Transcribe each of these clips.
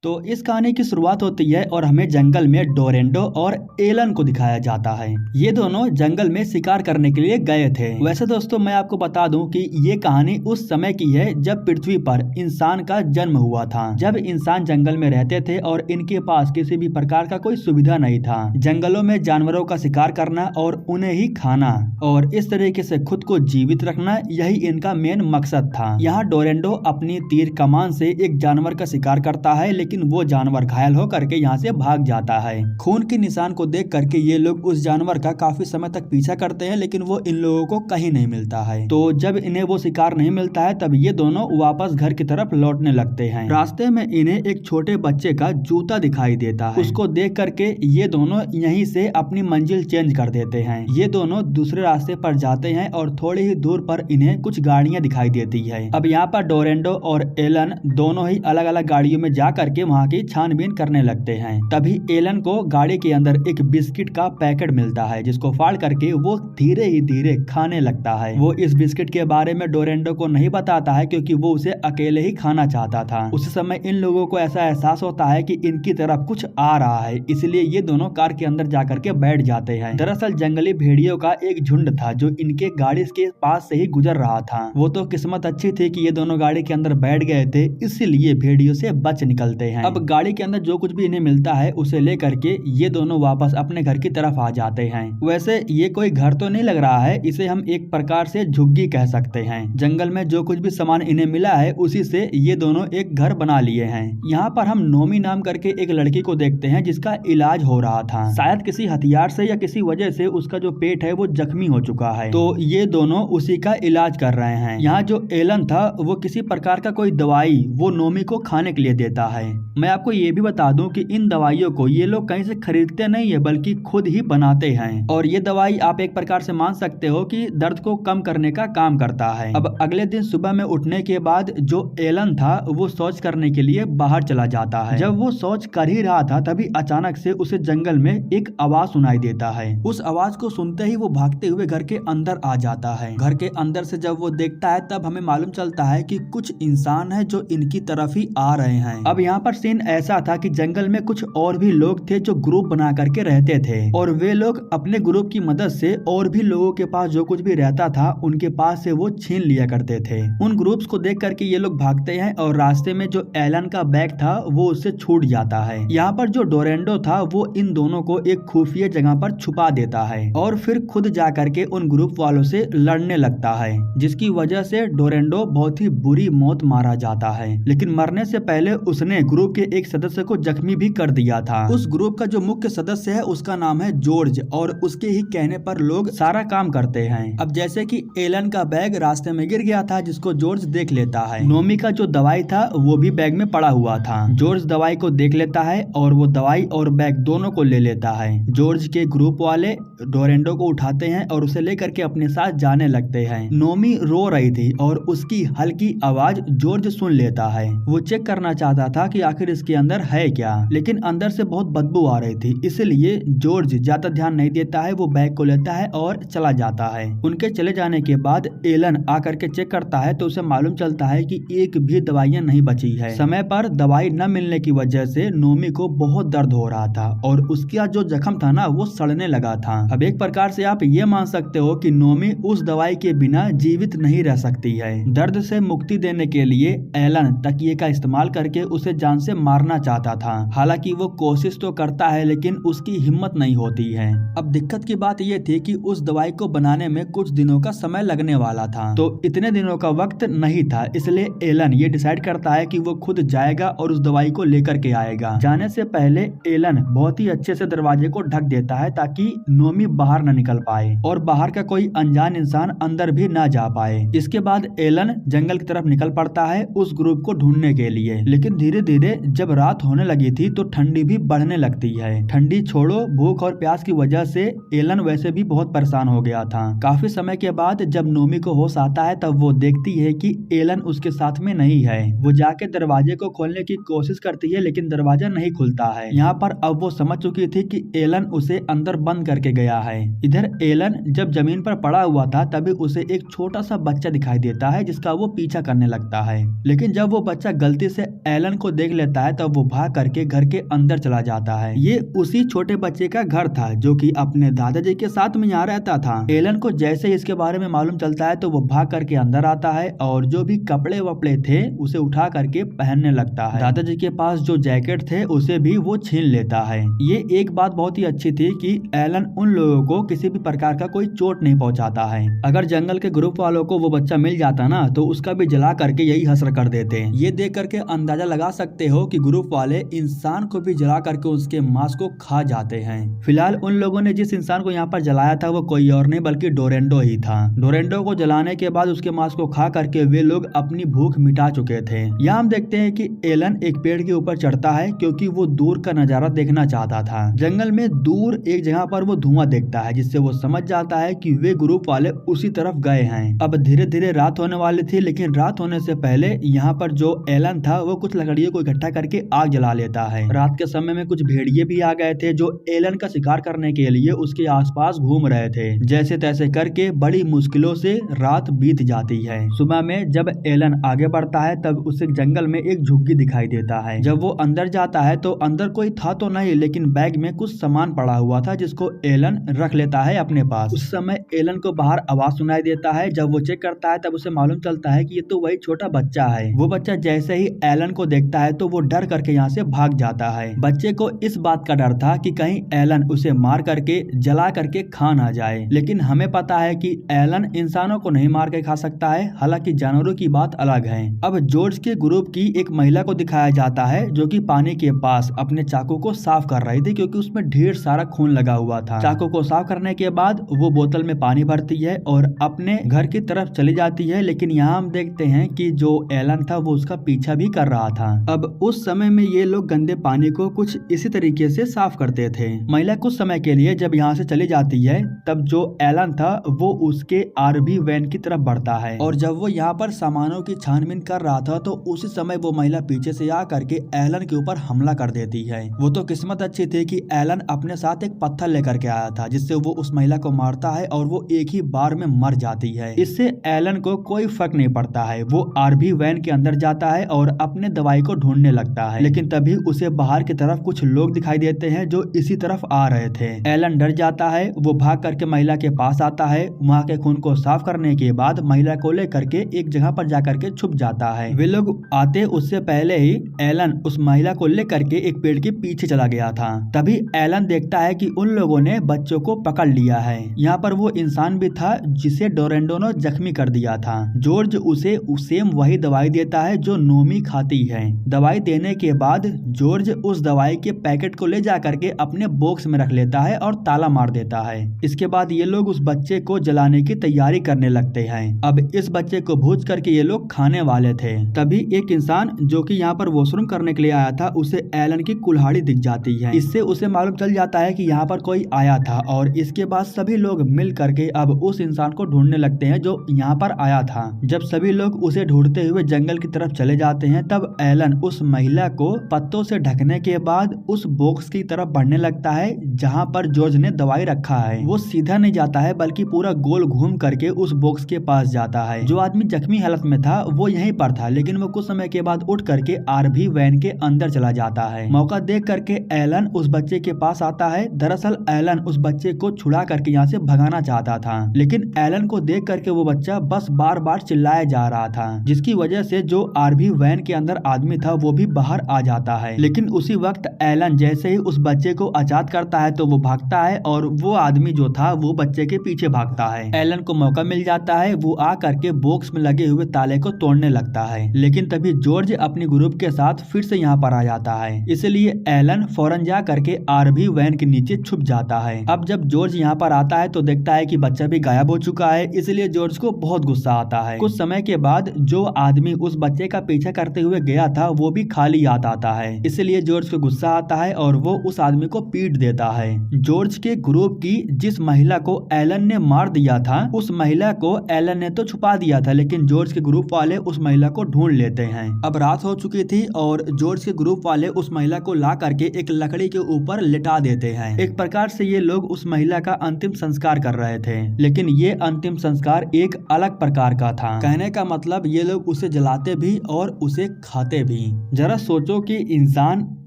तो इस कहानी की शुरुआत होती है और हमें जंगल में डोरेंडो और एलन को दिखाया जाता है। ये दोनों जंगल में शिकार करने के लिए गए थे। वैसे दोस्तों मैं आपको बता दूं कि ये कहानी उस समय की है जब पृथ्वी पर इंसान का जन्म हुआ था, जब इंसान जंगल में रहते थे और इनके पास किसी भी प्रकार का कोई सुविधा नहीं था। जंगलों में जानवरों का शिकार करना और उन्हें ही खाना और इस तरीके से खुद को जीवित रखना, यही इनका मेन मकसद था। यहाँ डोरेंडो अपनी तीर कमान से एक जानवर का शिकार करता है, लेकिन वो जानवर घायल होकर के यहाँ से भाग जाता है। खून के निशान को देख करके ये लोग उस जानवर का काफी समय तक पीछा करते हैं, लेकिन वो इन लोगों को कहीं नहीं मिलता है। तो जब इन्हें वो शिकार नहीं मिलता है तब ये दोनों वापस घर की तरफ लौटने लगते हैं। रास्ते में इन्हें एक छोटे बच्चे का जूता दिखाई देता है। उसको देख करके ये दोनों यहीं से अपनी मंजिल चेंज कर देते हैं। ये दोनों दूसरे रास्ते पर जाते हैं और थोड़ी ही दूर पर इन्हें कुछ गाड़ियां दिखाई देती है। अब यहाँ पर डोरेंडो और एलन दोनों ही अलग अलग गाड़ियों में जा करके वहाँ की छानबीन करने लगते हैं। तभी एलन को गाड़ी के अंदर एक बिस्किट का पैकेट मिलता है, जिसको फाड़ करके वो धीरे ही धीरे खाने लगता है। वो इस बिस्किट के बारे में डोरेंडो को नहीं बताता है, क्योंकि वो उसे अकेले ही खाना चाहता था। उस समय इन लोगों को ऐसा एहसास होता है कि इनकी तरफ कुछ आ रहा है, इसलिए ये दोनों कार के अंदर जाकर के बैठ जाते हैं। दरअसल जंगली भेड़ियों का एक झुंड था जो इनके गाड़ी के पास से ही गुजर रहा था। वो तो किस्मत अच्छी थी कि ये दोनों गाड़ी के अंदर बैठ गए थे, इसलिए भेड़ियों से बच निकलते हैं। अब गाड़ी के अंदर जो कुछ भी इन्हें मिलता है उसे लेकर के ये दोनों वापस अपने घर की तरफ आ जाते हैं। वैसे ये कोई घर तो नहीं लग रहा है, इसे हम एक प्रकार से झुग्गी कह सकते हैं। जंगल में जो कुछ भी सामान इन्हें मिला है उसी से ये दोनों एक घर बना लिए हैं। यहाँ पर हम नोमी नाम करके एक लड़की को देखते हैं जिसका इलाज हो रहा था। शायद किसी हथियार से या किसी वजह से उसका जो पेट है वो जख्मी हो चुका है, तो ये दोनों उसी का इलाज कर रहे हैं। यहाँ जो एलन था वो किसी प्रकार का कोई दवाई वो नोमी को खाने के लिए देता है। मैं आपको ये भी बता दूं कि इन दवाइयों को ये लोग कहीं से खरीदते नहीं है, बल्कि खुद ही बनाते हैं। और ये दवाई आप एक प्रकार से मान सकते हो कि दर्द को कम करने का काम करता है। अब अगले दिन सुबह में उठने के बाद जो एलन था वो शौच करने के लिए बाहर चला जाता है। जब वो शौच कर ही रहा था तभी अचानक से उसे जंगल में एक आवाज सुनाई देता है। उस आवाज को सुनते ही वो भागते हुए घर के अंदर आ जाता है। घर के अंदर से जब वो देखता है तब हमें मालूम चलता है कि कुछ इंसान है जो इनकी तरफ ही आ रहे हैं। अब यहाँ पर सीन ऐसा था कि जंगल में कुछ और भी लोग थे जो ग्रुप बना करके रहते थे, और वे लोग अपने ग्रुप की मदद से और भी लोगों के पास जो कुछ भी रहता था उनके पास से वो छीन लिया करते थे। उन ग्रुप्स को देख करके ये लोग भागते हैं और रास्ते में जो एलन का बैग था वो उससे छूट जाता है। यहाँ पर जो डोरेंडो था वो इन दोनों को एक खुफिया जगह पर छुपा देता है और फिर खुद जा करके उन ग्रुप वालों से लड़ने लगता है, जिसकी वजह से डोरेंडो बहुत ही बुरी मौत मारा जाता है। लेकिन मरने से पहले उसने ग्रुप के एक सदस्य को जख्मी भी कर दिया था। उस ग्रुप का जो मुख्य सदस्य है उसका नाम है जॉर्ज, और उसके ही कहने पर लोग सारा काम करते हैं। अब जैसे कि एलन का बैग रास्ते में गिर गया था जिसको जॉर्ज देख लेता है। नोमी का जो दवाई था वो भी बैग में पड़ा हुआ था। जॉर्ज दवाई को देख लेता है और वो दवाई और बैग दोनों को ले लेता है। जॉर्ज के ग्रुप वाले डोरेंडो को उठाते हैं और उसे लेकर के अपने साथ जाने लगते हैं। नोमी रो रही थी और उसकी हल्की आवाज जॉर्ज सुन लेता है। वो चेक करना चाहता था कि आखिर इसके अंदर है क्या, लेकिन अंदर से बहुत बदबू आ रही थी, इसलिए जॉर्ज ज्यादा ध्यान नहीं देता है। वो बैग को लेता है और चला जाता है। उनके चले जाने के बाद एलन आकर के चेक करता है तो उसे मालूम चलता है कि एक भी दवाइयां नहीं बची है। समय पर दवाई न मिलने की वजह से नोमी को बहुत दर्द हो रहा था और उसका जो जख्म था ना वो सड़ने लगा था। अब एक प्रकार से आप ये मान सकते हो कि नोमी उस दवाई के बिना जीवित नहीं रह सकती है। दर्द से मुक्ति देने के लिए एलन तकिए का इस्तेमाल करके उसे जान से मारना चाहता था। हालांकि वो कोशिश तो करता है लेकिन उसकी हिम्मत नहीं होती है। अब दिक्कत की बात ये थी कि उस दवाई को बनाने में कुछ दिनों का समय लगने वाला था, तो इतने दिनों का वक्त नहीं था, इसलिए एलन ये डिसाइड करता है कि वो खुद जाएगा और उस दवाई को लेकर के आएगा। जाने से पहले एलन बहुत ही अच्छे से दरवाजे को ढक देता है ताकि नोमी बाहर न निकल पाए और बाहर का कोई अनजान इंसान अंदर भी न जा पाए। इसके बाद एलन जंगल की तरफ निकल पड़ता है उस ग्रुप को ढूंढने के लिए। लेकिन धीरे धीरे जब रात होने लगी थी तो ठंडी भी बढ़ने लगती है। ठंडी छोड़ो, भूख और प्यास की वजह से एलन वैसे भी बहुत परेशान हो गया था। काफी समय के बाद जब नोमी को होश आता है तब वो देखती है कि एलन उसके साथ में नहीं है। वो जाके दरवाजे को खोलने की कोशिश करती है लेकिन दरवाजा नहीं खुलता है। यहाँ पर अब वो समझ चुकी थी कि एलन उसे अंदर बंद करके गया है। इधर एलन जब जमीन पर पड़ा हुआ था तभी उसे एक छोटा सा बच्चा दिखाई देता है जिसका वो पीछा करने लगता है। लेकिन जब वो बच्चा गलती से एलन को देख देख लेता है तब वो भाग करके घर के अंदर चला जाता है। ये उसी छोटे बच्चे का घर था जो कि अपने दादाजी के साथ में यहाँ रहता था। एलन को जैसे ही इसके बारे में मालूम चलता है तो वो भाग करके अंदर आता है और जो भी कपड़े वपड़े थे उसे उठा करके पहनने लगता है। दादाजी के पास जो जैकेट थे उसे भी वो छीन लेता है। ये एक बात बहुत ही अच्छी थी कि एलन उन लोगों को किसी भी प्रकार का कोई चोट नहीं पहुंचाता है। अगर जंगल के ग्रुप वालों को वो बच्चा मिल जाता ना तो उसका भी जला करके यही हश्र कर देते। ये देख करके अंदाजा लगा सकते हो कि ग्रुप वाले इंसान को भी जला करके उसके मांस को खा जाते हैं। फिलहाल उन लोगों ने जिस इंसान को यहाँ पर जलाया था वो कोई और नहीं बल्कि डोरेंडो ही था। डोरेंडो को जलाने के बाद उसके मांस को खा करके वे लोग अपनी भूख मिटा चुके थे। यहाँ हम देखते हैं कि एलन एक पेड़ के ऊपर चढ़ता है क्योंकि वो दूर का नजारा देखना चाहता था। जंगल में दूर एक जगह पर वो धुआं देखता है जिससे वो समझ जाता है कि वे ग्रुप वाले उसी तरफ गए हैं। अब धीरे धीरे रात होने वाली थी, लेकिन रात होने से पहले यहाँ पर जो एलन था वो कुछ लकड़ियों को इकट्ठा करके आग जला लेता है। रात के समय में कुछ भेड़िए भी आ गए थे जो एलन का शिकार करने के लिए उसके आसपास घूम रहे थे। जैसे तैसे करके बड़ी मुश्किलों से रात बीत जाती है। सुबह में जब एलन आगे बढ़ता है तब उसे जंगल में एक झुग्गी दिखाई देता है। जब वो अंदर जाता है तो अंदर कोई था तो नहीं, लेकिन बैग में कुछ सामान पड़ा हुआ था जिसको एलन रख लेता है अपने पास। उस समय एलन को बाहर आवाज सुनाई देता है। जब वो चेक करता है तब उसे मालूम चलता है कि ये तो वही छोटा बच्चा है। वो बच्चा जैसे ही एलन को देखता है तो वो डर करके यहाँ से भाग जाता है। बच्चे को इस बात का डर था कि कहीं एलन उसे मार करके जला करके खा ना जाए, लेकिन हमें पता है कि एलन इंसानों को नहीं मार के खा सकता है, हालांकि जानवरों की बात अलग है। अब जॉर्ज के ग्रुप की एक महिला को दिखाया जाता है जो कि पानी के पास अपने चाकू को साफ कर रही थी क्योंकि उसमें ढेर सारा खून लगा हुआ था। चाकू को साफ करने के बाद वो बोतल में पानी भरती है और अपने घर की तरफ चली जाती है, लेकिन यहाँ हम देखते हैं कि जो एलन था वो उसका पीछा भी कर रहा था। अब उस समय में ये लोग गंदे पानी को कुछ इसी तरीके से साफ करते थे। महिला कुछ समय के लिए जब यहाँ से चली जाती है तब जो एलन था वो उसके आरवी वैन की तरफ बढ़ता है और जब वो यहाँ पर सामानों की छानबीन कर रहा था तो उसी समय वो महिला पीछे से आ करके एलन के ऊपर हमला कर देती है। वो तो किस्मत अच्छी थी कि एलन अपने साथ एक पत्थर लेकर के आया था जिससे वो उस महिला को मारता है और वो एक ही बार में मर जाती है। इससे एलन को कोई फर्क नहीं पड़ता है। वो आरवी वैन के अंदर जाता है और अपने दवाई को ढूंढने लगता है, लेकिन तभी उसे बाहर की तरफ कुछ लोग दिखाई देते हैं जो इसी तरफ आ रहे थे। एलन डर जाता है। वो भाग करके महिला के पास आता है। वहाँ के खून को साफ करने के बाद महिला को लेकर के एक जगह पर जाकर के छुप जाता है। वे लोग आते उससे पहले ही एलन उस महिला को लेकर के एक पेड़ के पीछे चला गया था। तभी एलन देखता है कि उन लोगों ने बच्चों को पकड़ लिया है। यहाँ पर वो इंसान भी था जिसे डोरेंडो ने जख्मी कर दिया था। जॉर्ज उसे सेम वही दवाई देता है जो नोमी खाती है। दवाई देने के बाद जॉर्ज उस दवाई के पैकेट को ले जा करके अपने बॉक्स में रख लेता है और ताला मार देता है। इसके बाद ये लोग उस बच्चे को जलाने की तैयारी करने लगते हैं। अब इस बच्चे को भूज करके ये लोग खाने वाले थे। तभी एक इंसान जो कि यहाँ पर वॉशरूम करने के लिए आया था उसे एलन की कुल्हाड़ी दिख जाती है। इससे उसे मालूम चल जाता है कि यहाँ पर कोई आया था और इसके बाद सभी लोग मिल करके अब उस इंसान को ढूंढने लगते हैं जो यहाँ पर आया था। जब सभी लोग उसे ढूंढते हुए जंगल की तरफ चले जाते हैं तब एलन उस महिला को पत्तों से ढकने के बाद उस बॉक्स की तरफ बढ़ने लगता है जहाँ पर जॉर्ज ने दवाई रखा है। वो सीधा नहीं जाता है बल्कि पूरा गोल घूम करके उस बॉक्स के पास जाता है। जो आदमी जख्मी हालत में था वो यहीं पर था, लेकिन वो कुछ समय के बाद उठ करके आरवी वैन के अंदर चला जाता है। मौका देख करके एलन उस बच्चे के पास आता है। दरअसल एलन उस बच्चे को छुड़ा करके यहाँ से भगाना चाहता था, लेकिन एलन को देख करके वो बच्चा बस बार बार चिल्लाया जा रहा था, जिसकी वजह से जो आरवी वैन के अंदर आदमी था वो भी बाहर आ जाता है। लेकिन उसी वक्त एलन जैसे ही उस बच्चे को आजाद करता है तो वो भागता है और वो आदमी जो था वो बच्चे के पीछे भागता है। एलन को मौका मिल जाता है। वो आ करके बॉक्स में लगे हुए ताले को तोड़ने लगता है, लेकिन तभी जॉर्ज अपने ग्रुप के साथ फिर से यहाँ पर आ जाता है। इसलिए एलन फौरन जा करके आरवी वैन के नीचे छुप जाता है। अब जब जॉर्ज यहाँ पर आता है तो देखता है कि बच्चा भी गायब हो चुका है, इसलिए जॉर्ज को बहुत गुस्सा आता है। कुछ समय के बाद जो आदमी उस बच्चे का पीछा करते हुए गया था वो भी खाली याद आता है, इसलिए जॉर्ज को गुस्सा आता है और वो उस आदमी को पीट देता है। जॉर्ज के ग्रुप की जिस महिला को एलन ने मार दिया था उस महिला को एलन ने तो छुपा दिया था, लेकिन जॉर्ज के ग्रुप वाले उस महिला को ढूंढ लेते हैं। अब रात हो चुकी थी और जॉर्ज के ग्रुप वाले उस महिला को ला करके एक लकड़ी के ऊपर लिटा देते हैं। एक प्रकार से ये लोग उस महिला का अंतिम संस्कार कर रहे थे, लेकिन ये अंतिम संस्कार एक अलग प्रकार का था। कहने का मतलब ये लोग उसे जलाते भी और उसे खाते भी। जरा सोचो कि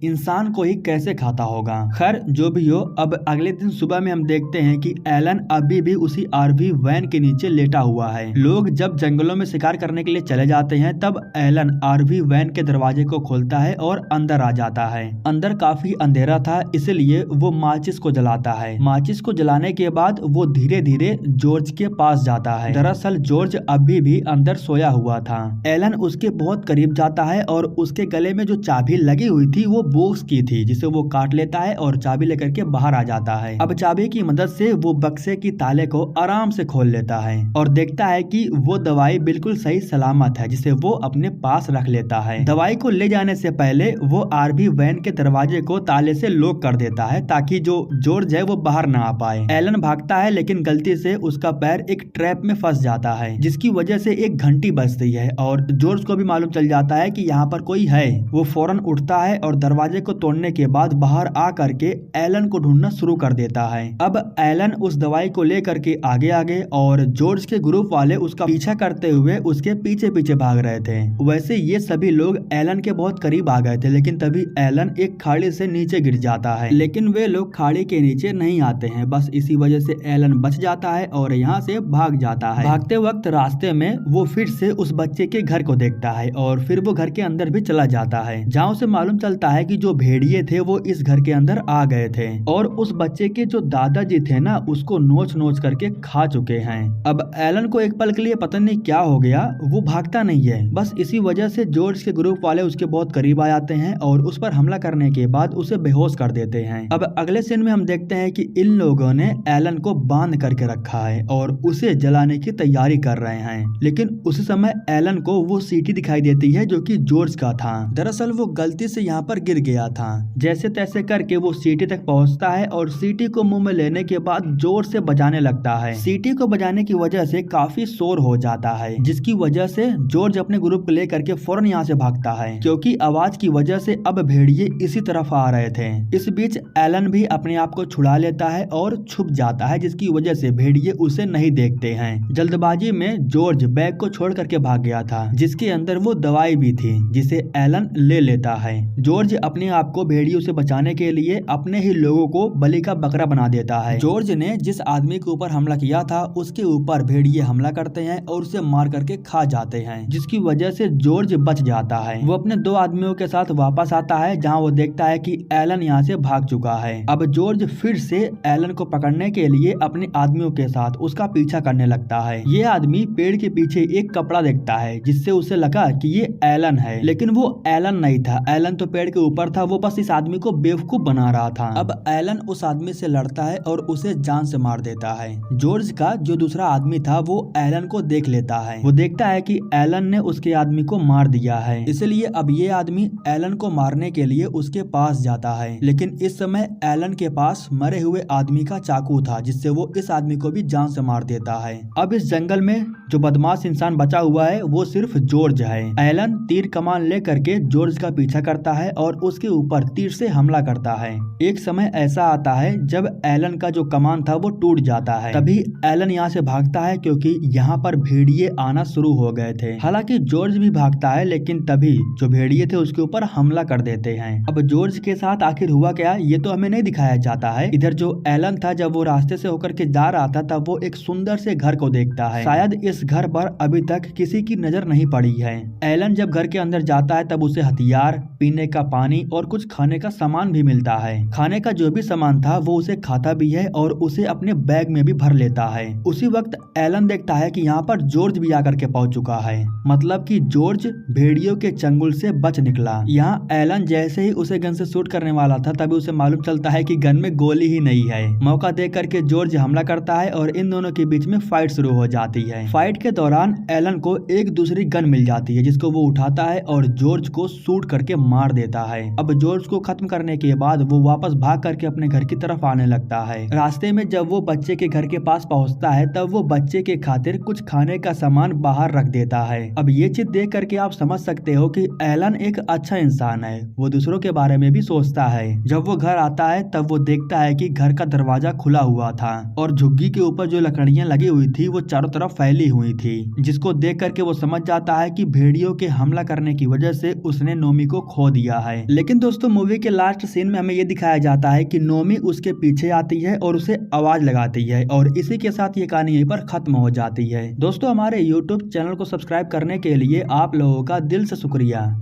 इंसान को ही कैसे खाता होगा। खैर जो भी हो, अब अगले दिन सुबह में हम देखते हैं कि एलन अभी भी उसी आरवी वैन के नीचे लेटा हुआ है। लोग जब जंगलों में शिकार करने के लिए चले जाते हैं तब एलन आरवी वैन के दरवाजे को खोलता है और अंदर आ जाता है। अंदर काफी अंधेरा था, इसलिए वो माचिस को जलाता है। माचिस को जलाने के बाद वो धीरे धीरे जॉर्ज के पास जाता है। दरअसल जॉर्ज अभी भी अंदर सोया हुआ था। एलन उसके बहुत करीब जाता है और उसके गले में जो चाबी लगी हुई थी वो बॉक्स की थी, जिसे वो काट लेता है और चाबी लेकर के बाहर आ जाता है। अब चाबी की मदद से वो बक्से की ताले को आराम से खोल लेता है और देखता है कि वो दवाई बिल्कुल सही सलामत है, जिसे वो अपने पास रख लेता है। दवाई को ले जाने से पहले वो आरवी वैन के दरवाजे को ताले से लॉक कर देता है ताकि जो जॉर्ज है वो बाहर ना आ पाए। एलन भागता है लेकिन गलती से उसका पैर एक ट्रैप में फंस जाता है, जिसकी वजह से एक घंटी बजती है और जॉर्ज को भी मालूम चल जाता है कि यहाँ पर कोई है। वो फौरन उठता है और दरवाजे को तोड़ने के बाद बाहर आ करके एलन को ढूंढना शुरू कर देता है। अब एलन उस दवाई को लेकर के आगे और जॉर्ज के ग्रुप वाले उसका पीछा करते हुए उसके पीछे पीछे भाग रहे थे। वैसे ये सभी लोग एलन के बहुत करीब आ गए थे, लेकिन तभी एलन एक खाड़ी से नीचे गिर जाता है। लेकिन वे लोग खाड़ी के नीचे नहीं आते हैं, बस इसी वजह से एलन बच जाता है और यहाँ से भाग जाता है। भागते वक्त रास्ते में वो फिर से उस बच्चे के घर को देखता है और फिर वो घर के अंदर भी चला जाता है, जहाँ उसे मालूम चलता है कि जो भेड़िए थे वो इस घर के अंदर आ गए थे और उस बच्चे के जो दादाजी थे ना उसको नोच नोच करके खा चुके हैं। अब एलन को एक पल के लिए पता नहीं क्या हो गया, वो भागता नहीं है। बस इसी वजह से जॉर्ज के ग्रुप वाले उसके बहुत करीब आ जाते हैं और उस पर हमला करने के बाद उसे बेहोश कर देते हैं। अब अगले सीन में हम देखते हैं कि इन लोगों ने एलन को बांध करके रखा है और उसे जलाने की तैयारी कर रहे हैं, लेकिन उस समय एलन को वो सीटी दिखाई देती है जो कि जॉर्ज का था। दरअसल वो गलती से यहाँ पर गिर गया था। जैसे तैसे करके वो सीटी तक पहुँचता है और सीटी को मुंह में लेने के बाद जोर से बजाने लगता है। सीटी को बजाने की वजह से काफी शोर हो जाता है, जिसकी वजह से जॉर्ज अपने ग्रुप को लेकर के फौरन यहाँ से भागता है, क्योंकि आवाज की वजह से अब भेड़िए इसी तरफ आ रहे थे। इस बीच एलन भी अपने आप को छुड़ा लेता है और छुप जाता है, जिसकी वजह से भेड़िए उसे नहीं देखते हैं। जल्दबाजी में जॉर्ज बैग को छोड़ करके भाग गया था, जिसके अंदर वो दवाई भी थी, जिसे एलन ले लेता है। जॉर्ज अपने आप को भेड़ियों से बचाने के लिए अपने ही लोगों को बलि का बकरा बना देता है। जॉर्ज ने जिस आदमी के ऊपर हमला किया था उसके ऊपर भेड़िए हमला करते हैं और उसे मार करके खा जाते हैं, जिसकी वजह से जॉर्ज बच जाता है। वो अपने दो आदमियों के साथ वापस आता है, जहां वो देखता है कि एलन यहाँ से भाग चुका है। अब जॉर्ज फिर से एलन को पकड़ने के लिए अपने आदमियों के साथ उसका पीछा करने लगता है। ये आदमी पेड़ के पीछे एक कपड़ा देखता है, जिससे उसे लगा कि ये एलन है, लेकिन वो एलन नहीं था। एलन तो पेड़ के ऊपर था, वो बस इस आदमी को बेवकूफ बना रहा था। अब एलन उस आदमी से लड़ता है और उसे जान से मार देता है। जॉर्ज का जो दूसरा आदमी था वो एलन को देख लेता है। वो देखता है कि एलन ने उसके आदमी को मार दिया है, इसलिए अब ये आदमी एलन को मारने के लिए उसके पास जाता है। लेकिन इस समय एलन के पास मरे हुए आदमी का चाकू था, जिससे वो इस आदमी को भी जान से मार देता है। अब इस जंगल में जो बदमाश इंसान बचा हुआ है वो सिर्फ जॉर्ज है। एलन तीर कमान लेकर के जॉर्ज का पीछा करता है और उसके ऊपर तीर से हमला करता है। एक समय ऐसा आता है जब एलन का जो कमान था वो टूट जाता है। तभी एलन यहाँ से भागता है, क्योंकि यहाँ पर भेड़िए आना शुरू हो गए थे। हालांकि जॉर्ज भी भागता है, लेकिन तभी जो भेड़िए थे उसके ऊपर हमला कर देते हैं। अब जॉर्ज के साथ आखिर हुआ क्या ये तो हमें नहीं दिखाया जाता है। इधर जो एलन था जब वो रास्ते से होकर के जा रहा था तब वो एक सुंदर से घर को देखता है। शायद इस घर पर अभी तक किसी की नजर नहीं पड़ी है। एलन जब घर के अंदर जाता है तब उसे हथियार, पीने का पानी और कुछ खाने का सामान भी मिलता है। खाने का जो भी सामान था वो उसे खाता भी है और उसे अपने बैग में भी भर लेता है। उसी वक्त एलन देखता है कि यहाँ पर जॉर्ज भी आकर के पहुंच चुका है, मतलब कि जॉर्ज भेड़ियों के चंगुल से बच निकला। यहाँ एलन जैसे ही उसे गन से शूट करने वाला था तभी उसे मालूम चलता है कि गन में गोली ही नहीं है। मौका देख करके जॉर्ज हमला करता है और इन दोनों के बीच में फाइट शुरू हो जाती है। फाइट के दौरान एलन को एक दूसरी गन मिल जाती है, जिसको वो उठाता है और जॉर्ज को शूट करके मार देता है। अब जॉर्ज को खत्म करने के बाद वो वापस भाग करके अपने घर की तरफ आने लगता है। रास्ते में जब वो बच्चे के घर के पास पहुंचता है तब वो बच्चे के खातिर कुछ खाने का सामान बाहर रख देता है। अब ये चीज देख करके आप समझ सकते हो कि एलन एक अच्छा इंसान है, वो दूसरों के बारे में भी सोचता है। जब वो घर आता है तब वो देखता है कि घर का दरवाजा खुला हुआ था और झुग्गी के ऊपर जो लकड़ियां लगी हुई थी वो चारों तरफ फैली हुई थी, जिसको देख करके वो समझ जाता है कि भेड़ियों के हमला करने की वजह से उसने नोमी को खो दिया है। लेकिन दोस्तों मूवी के लास्ट सीन में हमें ये दिखाया जाता है कि नोमी उसके पीछे आती है और उसे आवाज लगाती है और इसी के साथ ये कहानी यहीं पर खत्म हो जाती है। दोस्तों हमारे YouTube चैनल को सब्सक्राइब करने के लिए आप लोगों का दिल से शुक्रिया।